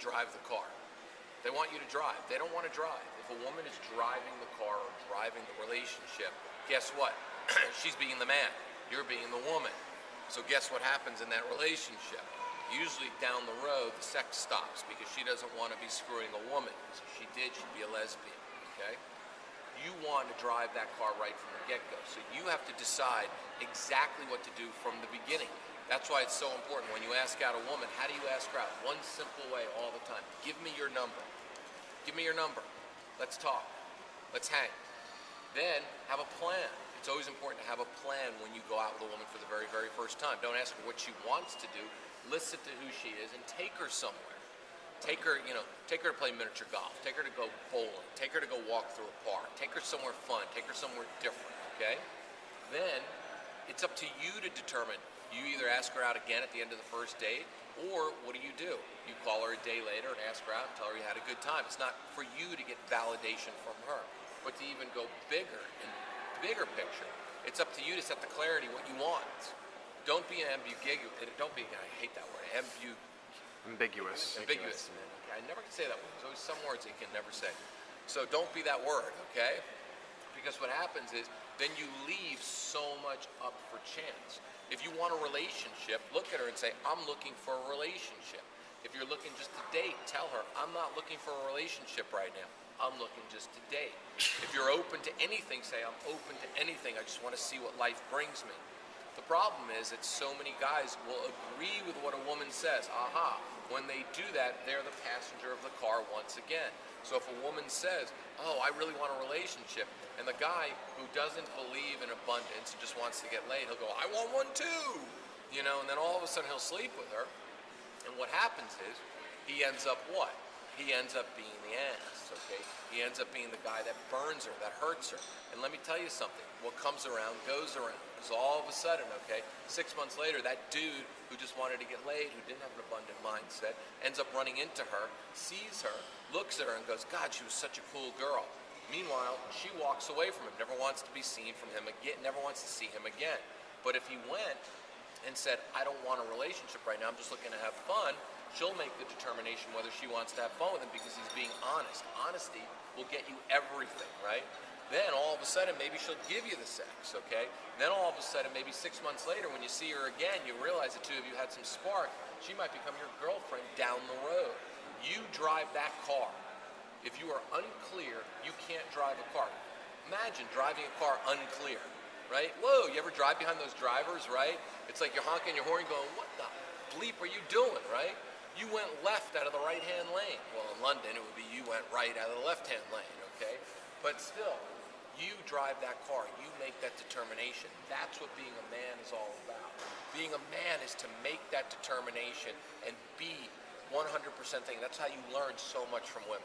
drive the car. They want you to drive. They don't want to drive. If a woman is driving the car or driving the relationship, guess what? She's being the man. You're being the woman. So guess what happens in that relationship? Usually down the road, the sex stops because she doesn't want to be screwing a woman. Because if she did, she'd be a lesbian, okay? You want to drive that car right from the get-go. So you have to decide exactly what to do from the beginning. That's why it's so important. When you ask out a woman, how do you ask her out? One simple way all the time. Give me your number. Give me your number. Let's talk. Let's hang. Then have a plan. It's always important to have a plan when you go out with a woman for the very, very first time. Don't ask her what she wants to do. Listen to who she is and take her somewhere. Take her, take her to play miniature golf. Take her to go bowling. Take her to go walk through a park. Take her somewhere fun. Take her somewhere different, okay? Then it's up to you to determine. You either ask her out again at the end of the first date, or what do? You call her a day later and ask her out and tell her you had a good time. It's not for you to get validation from her, but to even go bigger and bigger picture. It's up to you to set the clarity what you want. Don't be ambiguous. Don't be, I hate that word, ambiguous. Ambiguous. I never can say that word. There's always some words that you can never say. So don't be that word, okay? Because what happens is then you leave so much up for chance. If you want a relationship, look at her and say, I'm looking for a relationship. If you're looking just to date, tell her, I'm not looking for a relationship right now. I'm looking just to date. If you're open to anything, say, I'm open to anything. I just want to see what life brings me. The problem is that so many guys will agree with what a woman says. Aha. When they do that, they're the passenger of the car once again. So if a woman says, oh, I really want a relationship, and the guy who doesn't believe in abundance and just wants to get laid, he'll go, I want one too! And then all of a sudden he'll sleep with her. And what happens is, he ends up what? He ends up being the ass, okay? He ends up being the guy that burns her, that hurts her. And let me tell you something, what comes around goes around. Because all of a sudden, okay, 6 months later, that dude who just wanted to get laid, who didn't have an abundant mindset, ends up running into her, sees her, looks at her and goes, God, she was such a cool girl. Meanwhile, she walks away from him, never wants to be seen from him again, never wants to see him again. But if he went and said, I don't want a relationship right now, I'm just looking to have fun, she'll make the determination whether she wants to have fun with him because he's being honest. Honesty will get you everything, right? Then all of a sudden, maybe she'll give you the sex, okay? Then all of a sudden, maybe 6 months later, when you see her again, you realize the two of you had some spark. She might become your girlfriend down the road. You drive that car. If you are unclear, you can't drive a car. Imagine driving a car unclear, right? Whoa, you ever drive behind those drivers, right? It's like you're honking your horn going, what the bleep are you doing, right? You went left out of the right-hand lane. Well, in London, it would be you went right out of the left-hand lane, okay? But still, you drive that car. You make that determination. That's what being a man is all about. Being a man is to make that determination and be 100% thing. That's how you learn so much from women.